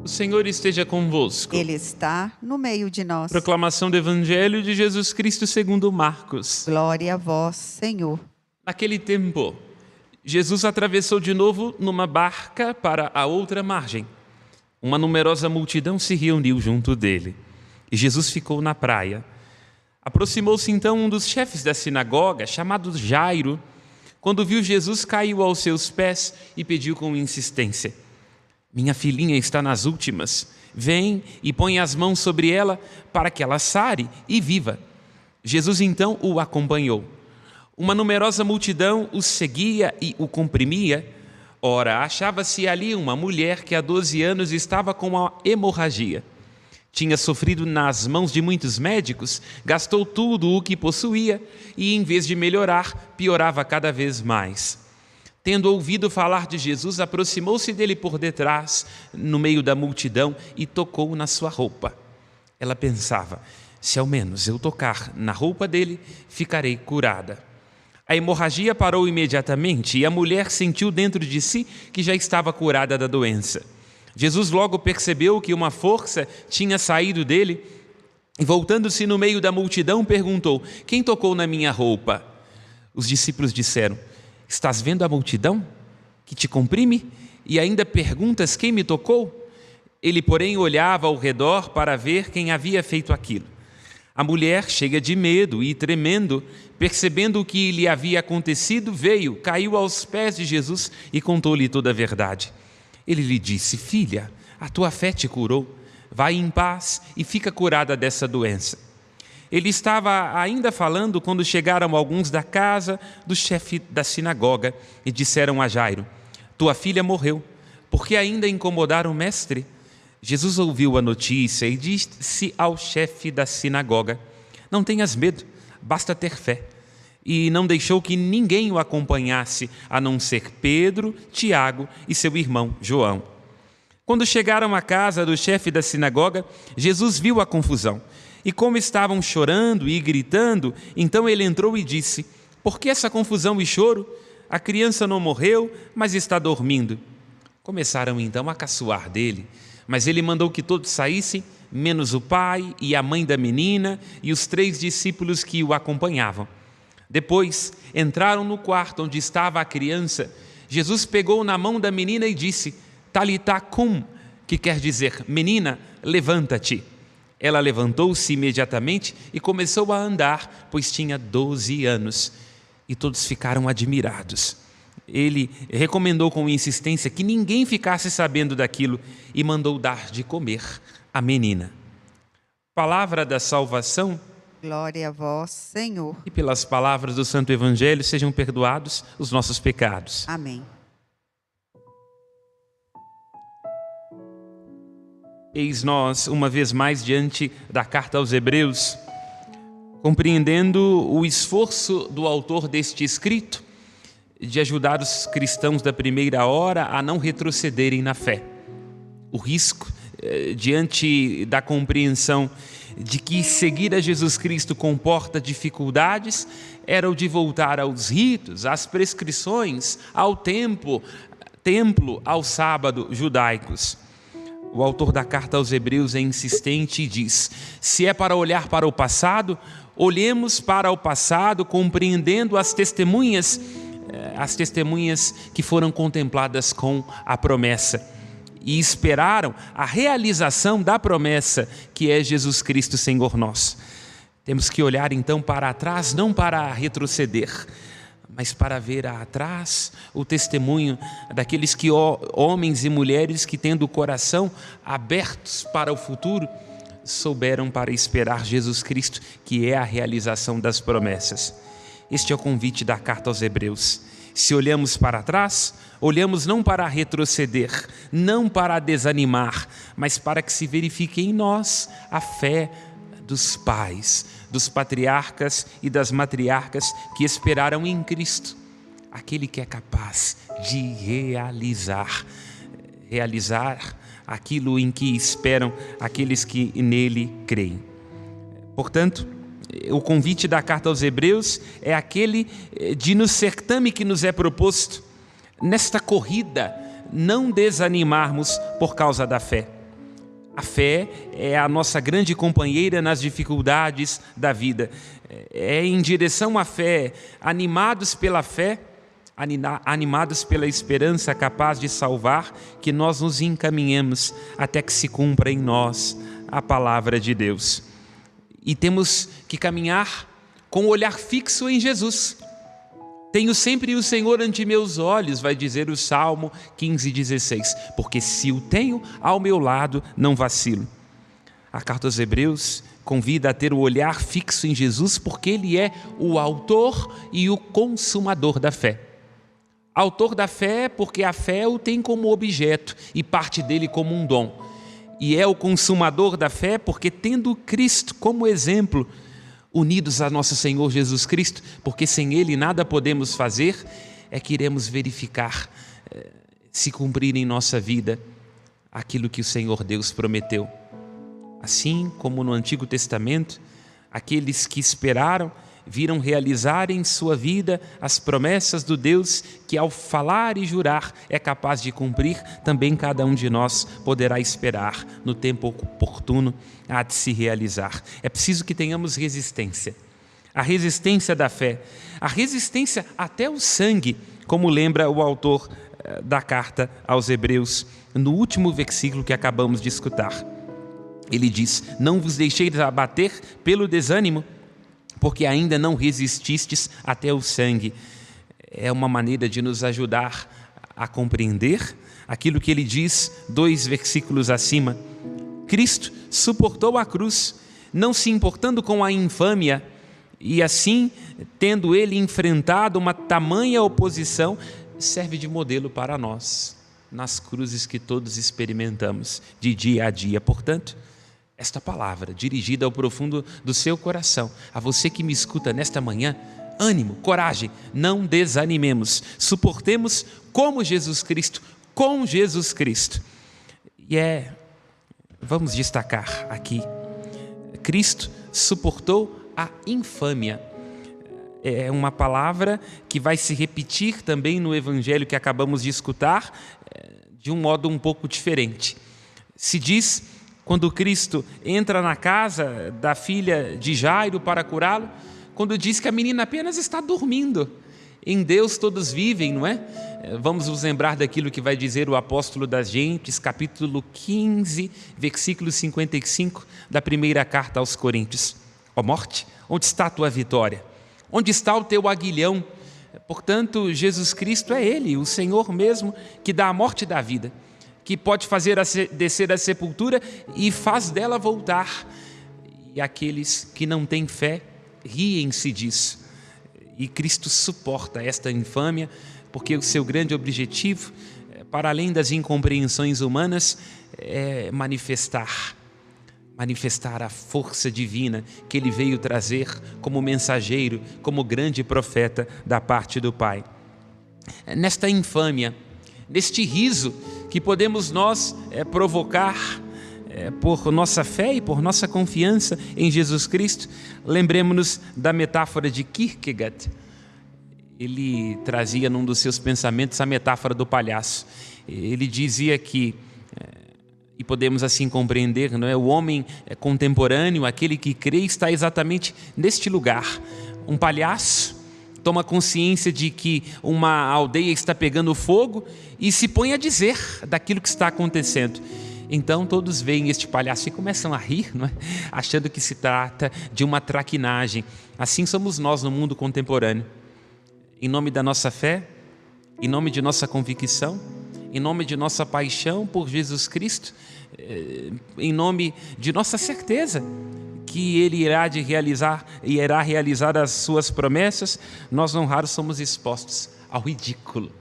O Senhor esteja convosco. Ele está no meio de nós. Proclamação do Evangelho de Jesus Cristo segundo Marcos. Glória a vós, Senhor. Naquele tempo, Jesus atravessou de novo numa barca para a outra margem. Uma numerosa multidão se reuniu junto dele, e Jesus ficou na praia. Aproximou-se então um dos chefes da sinagoga, chamado Jairo. Quando viu Jesus, caiu aos seus pés e pediu com insistência: minha filhinha está nas últimas. Vem e põe as mãos sobre ela para que ela sare e viva. Jesus então o acompanhou. Uma numerosa multidão o seguia e o comprimia. Ora, achava-se ali uma mulher que há 12 anos estava com uma hemorragia. Tinha sofrido nas mãos de muitos médicos, gastou tudo o que possuía e, em vez de melhorar, piorava cada vez mais. Tendo ouvido falar de Jesus, aproximou-se dele por detrás, no meio da multidão, e tocou na sua roupa. Ela pensava: se ao menos eu tocar na roupa dele, ficarei curada. A hemorragia parou imediatamente e a mulher sentiu dentro de si que já estava curada da doença. Jesus logo percebeu que uma força tinha saído dele e, voltando-se no meio da multidão, perguntou: quem tocou na minha roupa? Os discípulos disseram: estás vendo a multidão que te comprime e ainda perguntas quem me tocou? Ele, porém, olhava ao redor para ver quem havia feito aquilo. A mulher, cheia de medo e tremendo, percebendo o que lhe havia acontecido, veio, caiu aos pés de Jesus e contou-lhe toda a verdade. Ele lhe disse: filha, a tua fé te curou. Vai em paz e fica curada dessa doença. Ele estava ainda falando quando chegaram alguns da casa do chefe da sinagoga e disseram a Jairo: tua filha morreu, porque ainda incomodaram o mestre? Jesus ouviu a notícia e disse ao chefe da sinagoga: não tenhas medo, basta ter fé. E não deixou que ninguém o acompanhasse, a não ser Pedro, Tiago e seu irmão João. Quando chegaram à casa do chefe da sinagoga, Jesus viu a confusão. E como estavam chorando e gritando, então ele entrou e disse: por que essa confusão e choro? A criança não morreu, mas está dormindo. Começaram então a caçoar dele, mas ele mandou que todos saíssem, menos o pai e a mãe da menina e os 3 discípulos que o acompanhavam. Depois entraram no quarto onde estava a criança. Jesus pegou na mão da menina e disse: Talitá cum, que quer dizer: menina, levanta-te. Ela levantou-se imediatamente e começou a andar, pois tinha 12 anos. E todos ficaram admirados. Ele recomendou com insistência que ninguém ficasse sabendo daquilo e mandou dar de comer à menina. Palavra da salvação. Glória a vós, Senhor. E pelas palavras do Santo Evangelho sejam perdoados os nossos pecados. Amém. Eis nós, uma vez mais, diante da carta aos Hebreus, compreendendo o esforço do autor deste escrito de ajudar os cristãos da primeira hora a não retrocederem na fé. O risco, diante da compreensão de que seguir a Jesus Cristo comporta dificuldades, era o de voltar aos ritos, às prescrições, ao templo, ao sábado judaicos. O autor da carta aos Hebreus é insistente e diz: se é para olhar para o passado, olhemos para o passado compreendendo as testemunhas que foram contempladas com a promessa e esperaram a realização da promessa que é Jesus Cristo Senhor nosso. Temos que olhar então para trás, não para retroceder, mas para ver atrás o testemunho daqueles homens e mulheres que, tendo o coração abertos para o futuro, souberam para esperar Jesus Cristo, que é a realização das promessas. Este é o convite da carta aos Hebreus. Se olhamos para trás, olhamos não para retroceder, não para desanimar, mas para que se verifique em nós a fé dos pais, dos patriarcas e das matriarcas que esperaram em Cristo, aquele que é capaz de realizar aquilo em que esperam aqueles que nele creem. Portanto, o convite da carta aos Hebreus é aquele de, no certame que nos é proposto, nesta corrida, não desanimarmos por causa da fé. A fé é a nossa grande companheira nas dificuldades da vida. É em direção à fé, animados pela fé, animados pela esperança capaz de salvar, que nós nos encaminhamos até que se cumpra em nós a palavra de Deus. E temos que caminhar com o olhar fixo em Jesus. Tenho sempre o Senhor ante meus olhos, vai dizer o Salmo 15:16, porque se o tenho ao meu lado, não vacilo. A carta aos Hebreus convida a ter o olhar fixo em Jesus, porque Ele é o autor e o consumador da fé. Autor da fé, porque a fé o tem como objeto e parte dele como um dom. E é o consumador da fé, porque tendo Cristo como exemplo, unidos a nosso Senhor Jesus Cristo, porque sem Ele nada podemos fazer, é que iremos verificar se cumprir em nossa vida aquilo que o Senhor Deus prometeu. Assim como no Antigo Testamento, aqueles que esperaram viram realizar em sua vida as promessas do Deus que, ao falar e jurar, é capaz de cumprir. Também cada um de nós poderá esperar no tempo oportuno há de se realizar. É preciso que tenhamos resistência, a resistência da fé, a resistência até ao sangue, como lembra o autor da carta aos Hebreus, no último versículo que acabamos de escutar. Ele diz: não vos deixeis abater pelo desânimo, porque ainda não resististes até o sangue. É uma maneira de nos ajudar a compreender aquilo que ele diz 2 versículos acima. Cristo suportou a cruz, não se importando com a infâmia, e assim, tendo ele enfrentado uma tamanha oposição, serve de modelo para nós, nas cruzes que todos experimentamos de dia a dia. Portanto, esta palavra, dirigida ao profundo do seu coração, a você que me escuta nesta manhã, ânimo, coragem, não desanimemos, suportemos como Jesus Cristo, com Jesus Cristo. E vamos destacar aqui, Cristo suportou a infâmia. É uma palavra que vai se repetir também no evangelho que acabamos de escutar, de um modo um pouco diferente. Se diz, quando Cristo entra na casa da filha de Jairo para curá-lo, quando diz que a menina apenas está dormindo. Em Deus todos vivem, não é? Vamos nos lembrar daquilo que vai dizer o apóstolo das gentes, capítulo 15, versículo 55 da primeira carta aos Coríntios. Ó morte, onde está a tua vitória? Onde está o teu aguilhão? Portanto, Jesus Cristo é Ele, o Senhor mesmo, que dá a morte da vida, que pode fazer descer a sepultura e faz dela voltar. E aqueles que não têm fé, riem-se disso. E Cristo suporta esta infâmia, porque o seu grande objetivo, para além das incompreensões humanas, é manifestar a força divina que Ele veio trazer como mensageiro, como grande profeta da parte do Pai. Nesta infâmia, neste riso que podemos nós provocar por nossa fé e por nossa confiança em Jesus Cristo, lembremos-nos da metáfora de Kierkegaard. Ele trazia num dos seus pensamentos a metáfora do palhaço. Ele dizia que, e podemos assim compreender, não é? O homem contemporâneo, aquele que crê, está exatamente neste lugar. Um palhaço toma consciência de que uma aldeia está pegando fogo e se põe a dizer daquilo que está acontecendo. Então todos veem este palhaço e começam a rir, não é? Achando que se trata de uma traquinagem. Assim somos nós no mundo contemporâneo. Em nome da nossa fé, em nome de nossa convicção, em nome de nossa paixão por Jesus Cristo, em nome de nossa certeza que Ele irá realizar as suas promessas, nós não raros somos expostos ao ridículo.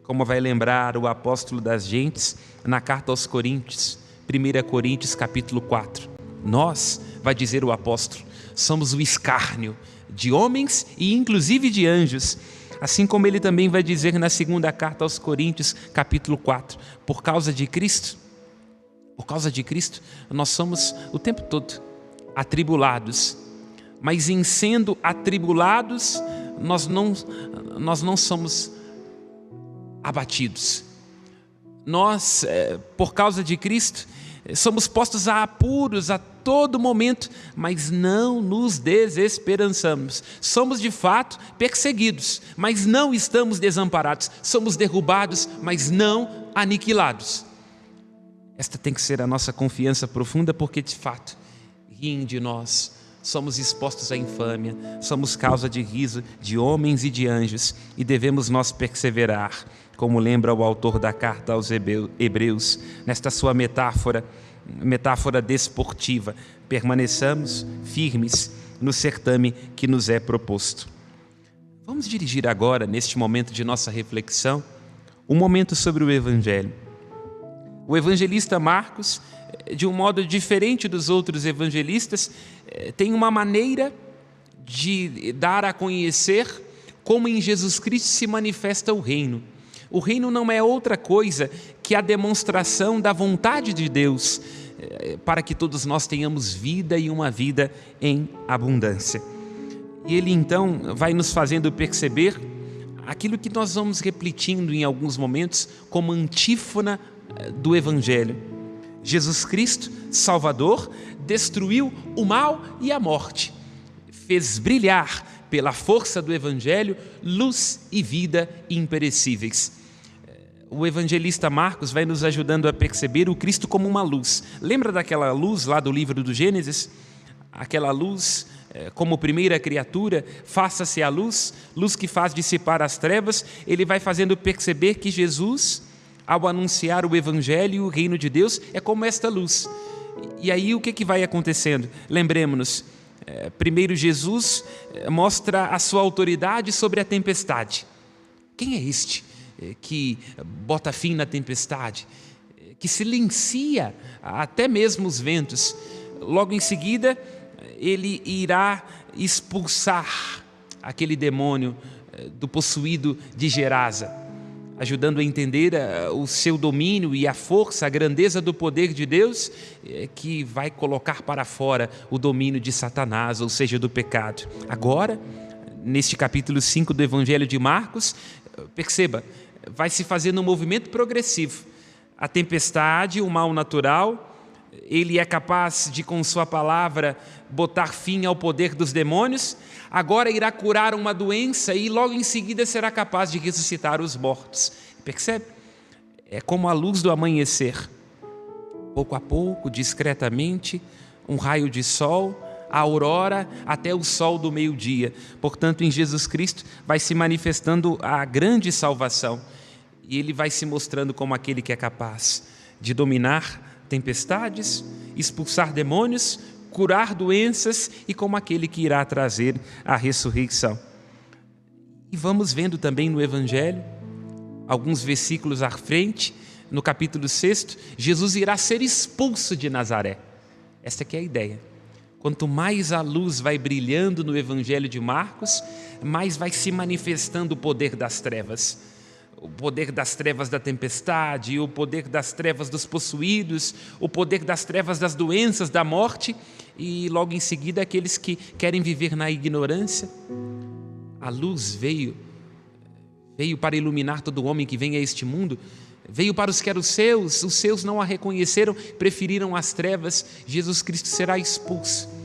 Como vai lembrar o apóstolo das gentes na carta aos Coríntios, 1 Coríntios capítulo 4. Nós, vai dizer o apóstolo, somos o escárnio de homens e inclusive de anjos. Assim como ele também vai dizer na segunda carta aos Coríntios, capítulo 4, por causa de Cristo, nós somos o tempo todo atribulados, mas em sendo atribulados, nós não somos abatidos. Nós, por causa de Cristo, somos postos a apuros a todo momento, mas não nos desesperançamos. Somos de fato perseguidos, mas não estamos desamparados. Somos derrubados, mas não aniquilados. Esta tem que ser a nossa confiança profunda, porque de fato riem de nós, somos expostos à infâmia, somos causa de riso de homens e de anjos, e devemos nós perseverar, como lembra o autor da carta aos Hebreus, nesta sua metáfora desportiva. Permaneçamos firmes no certame que nos é proposto. Vamos dirigir agora, neste momento de nossa reflexão, um momento sobre o Evangelho. O evangelista Marcos, de um modo diferente dos outros evangelistas, tem uma maneira de dar a conhecer como em Jesus Cristo se manifesta o reino. O reino não é outra coisa que a demonstração da vontade de Deus para que todos nós tenhamos vida e uma vida em abundância. E ele então vai nos fazendo perceber aquilo que nós vamos repetindo em alguns momentos como antífona do Evangelho. Jesus Cristo, Salvador, destruiu o mal e a morte, fez brilhar pela força do Evangelho luz e vida imperecíveis. O evangelista Marcos vai nos ajudando a perceber o Cristo como uma luz. Lembra daquela luz lá do livro do Gênesis? Aquela luz, como primeira criatura, faça-se a luz, luz que faz dissipar as trevas. Ele vai fazendo perceber que Jesus, ao anunciar o Evangelho e o reino de Deus, é como esta luz. E aí o que vai acontecendo? Lembremos-nos, primeiro Jesus mostra a sua autoridade sobre a tempestade. Quem é este que bota fim na tempestade, que silencia até mesmo os ventos? Logo em seguida, ele irá expulsar aquele demônio do possuído de Gerasa, ajudando a entender o seu domínio e a força, a grandeza do poder de Deus, que vai colocar para fora o domínio de Satanás, ou seja, do pecado. Agora, neste capítulo 5 do Evangelho de Marcos, perceba, vai se fazendo um movimento progressivo. A tempestade, o mal natural, ele é capaz de, com sua palavra, botar fim ao poder dos demônios. Agora irá curar uma doença e logo em seguida será capaz de ressuscitar os mortos. Percebe? É como a luz do amanhecer. Pouco a pouco, discretamente, um raio de sol, a aurora até o sol do meio-dia. Portanto, em Jesus Cristo vai se manifestando a grande salvação. E ele vai se mostrando como aquele que é capaz de dominar tempestades, expulsar demônios, curar doenças, e como aquele que irá trazer a ressurreição. E vamos vendo também no Evangelho, alguns versículos à frente, no capítulo 6, Jesus irá ser expulso de Nazaré. Esta que é a ideia. Quanto mais a luz vai brilhando no Evangelho de Marcos, mais vai se manifestando o poder das trevas. O poder das trevas da tempestade, o poder das trevas dos possuídos, o poder das trevas das doenças, da morte, e logo em seguida aqueles que querem viver na ignorância. A luz veio para iluminar todo homem que vem a este mundo, veio para os que eram os seus não a reconheceram, preferiram as trevas. Jesus Cristo será expulso.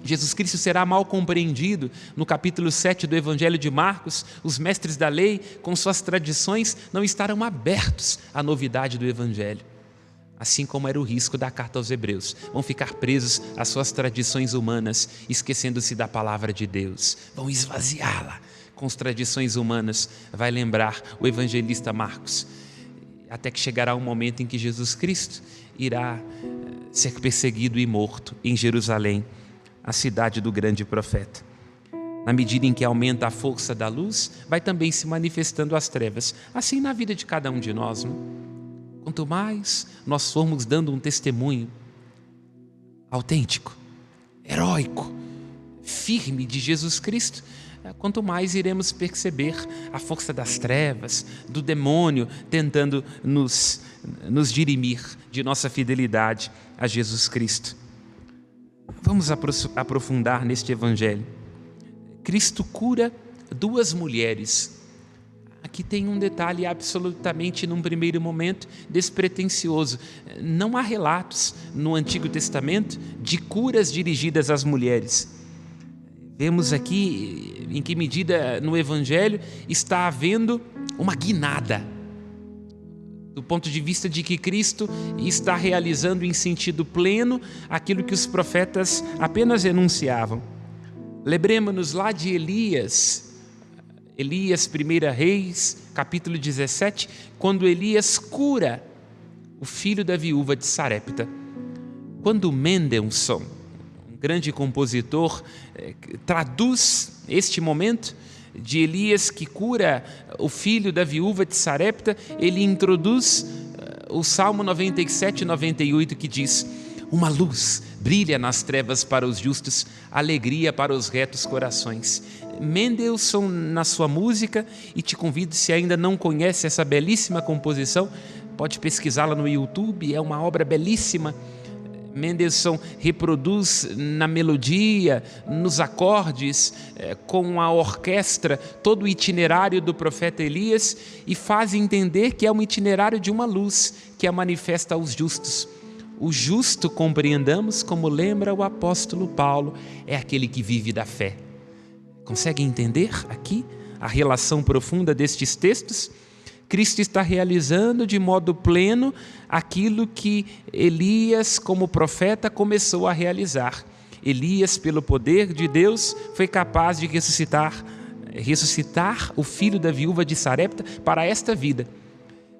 Jesus Cristo será mal compreendido. No capítulo 7 do Evangelho de Marcos, os mestres da lei, com suas tradições, não estarão abertos à novidade do Evangelho. Assim como era o risco da carta aos Hebreus. Vão ficar presos às suas tradições humanas, esquecendo-se da palavra de Deus. Vão esvaziá-la com as tradições humanas. Vai lembrar o evangelista Marcos. Até que chegará um momento em que Jesus Cristo irá ser perseguido e morto em Jerusalém, a cidade do grande profeta. Na medida em que aumenta a força da luz, vai também se manifestando as trevas. Assim na vida de cada um de nós, não? Quanto mais nós formos dando um testemunho autêntico, heróico, firme de Jesus Cristo, quanto mais iremos perceber a força das trevas, do demônio, tentando nos dirimir de nossa fidelidade a Jesus Cristo. Vamos aprofundar neste Evangelho. Cristo cura duas mulheres. Aqui tem um detalhe absolutamente, num primeiro momento, despretensioso. Não há relatos no Antigo Testamento de curas dirigidas às mulheres. Vemos aqui em que medida no Evangelho está havendo uma guinada, do ponto de vista de que Cristo está realizando em sentido pleno aquilo que os profetas apenas enunciavam. Lembremos-nos lá de Elias, 1 Reis, capítulo 17, quando Elias cura o filho da viúva de Sarepta. Quando Mendelssohn, um grande compositor, traduz este momento de Elias que cura o filho da viúva de Sarepta, ele introduz o Salmo 97 e 98, que diz: uma luz brilha nas trevas para os justos, alegria para os retos corações. Mendelssohn, na sua música, e te convido, se ainda não conhece essa belíssima composição, pode pesquisá-la no YouTube, é uma obra belíssima. Mendelssohn reproduz na melodia, nos acordes, com a orquestra, todo o itinerário do profeta Elias e faz entender que é um itinerário de uma luz que a manifesta aos justos. O justo, compreendamos, como lembra o apóstolo Paulo, é aquele que vive da fé. Consegue entender aqui a relação profunda destes textos? Cristo está realizando de modo pleno aquilo que Elias, como profeta, começou a realizar. Elias, pelo poder de Deus, foi capaz de ressuscitar o filho da viúva de Sarepta para esta vida.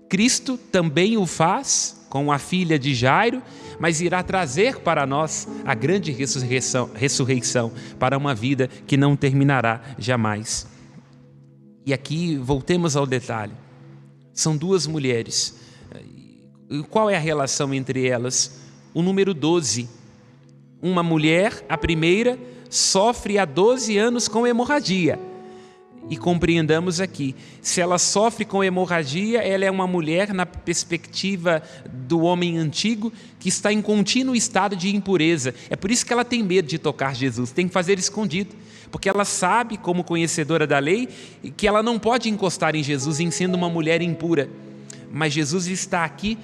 Cristo também o faz com a filha de Jairo, mas irá trazer para nós a grande ressurreição para uma vida que não terminará jamais. E aqui voltemos ao detalhe. São duas mulheres. Qual é a relação entre elas? O número 12. Uma mulher, a primeira, sofre há 12 anos com hemorragia. E compreendamos aqui, se ela sofre com hemorragia, ela é uma mulher, na perspectiva do homem antigo, que está em contínuo estado de impureza. É por isso que ela tem medo de tocar Jesus, tem que fazer escondido, porque ela sabe, como conhecedora da lei, que ela não pode encostar em Jesus em sendo uma mulher impura. Mas Jesus está aqui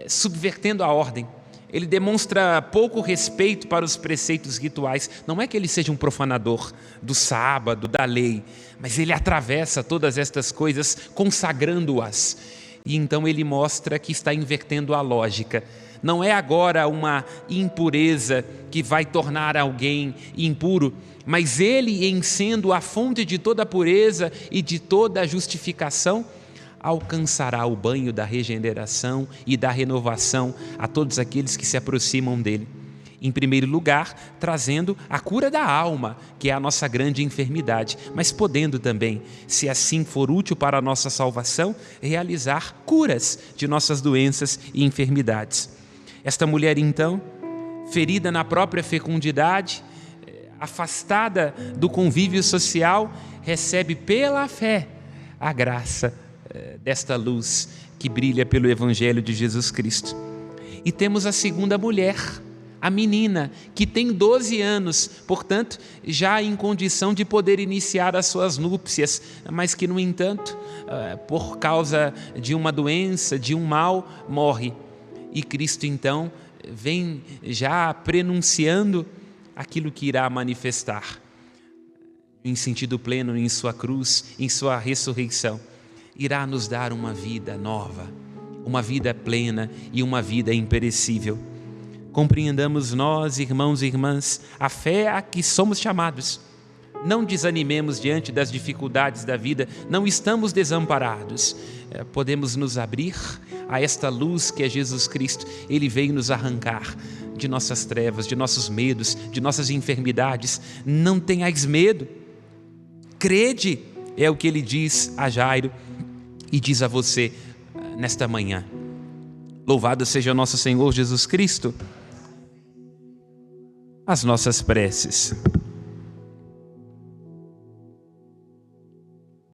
subvertendo a ordem. Ele demonstra pouco respeito para os preceitos rituais. Não é que ele seja um profanador do sábado, da lei, mas ele atravessa todas estas coisas consagrando-as. E então ele mostra que está invertendo a lógica. Não é agora uma impureza que vai tornar alguém impuro, mas ele, em sendo a fonte de toda a pureza e de toda a justificação, alcançará o banho da regeneração e da renovação a todos aqueles que se aproximam dele. Em primeiro lugar, trazendo a cura da alma, que é a nossa grande enfermidade, mas podendo também, se assim for útil para a nossa salvação, realizar curas de nossas doenças e enfermidades. Esta mulher, então, ferida na própria fecundidade, afastada do convívio social, recebe pela fé a graça desta luz que brilha pelo Evangelho de Jesus Cristo. E temos a segunda mulher, a menina, que tem 12 anos, portanto, já em condição de poder iniciar as suas núpcias, mas que, no entanto, por causa de uma doença, de um mal, morre. E Cristo, então, vem já prenunciando aquilo que irá manifestar, em sentido pleno, em sua cruz, em sua ressurreição. Irá nos dar uma vida nova, uma vida plena e uma vida imperecível. Compreendamos nós, irmãos e irmãs, a fé a que somos chamados. Não desanimemos diante das dificuldades da vida, não estamos desamparados. Podemos nos abrir a esta luz que é Jesus Cristo. Ele veio nos arrancar de nossas trevas, de nossos medos, de nossas enfermidades. Não tenhais medo, crede, é o que ele diz a Jairo e diz a você nesta manhã. Louvado seja o nosso Senhor Jesus Cristo. As nossas preces.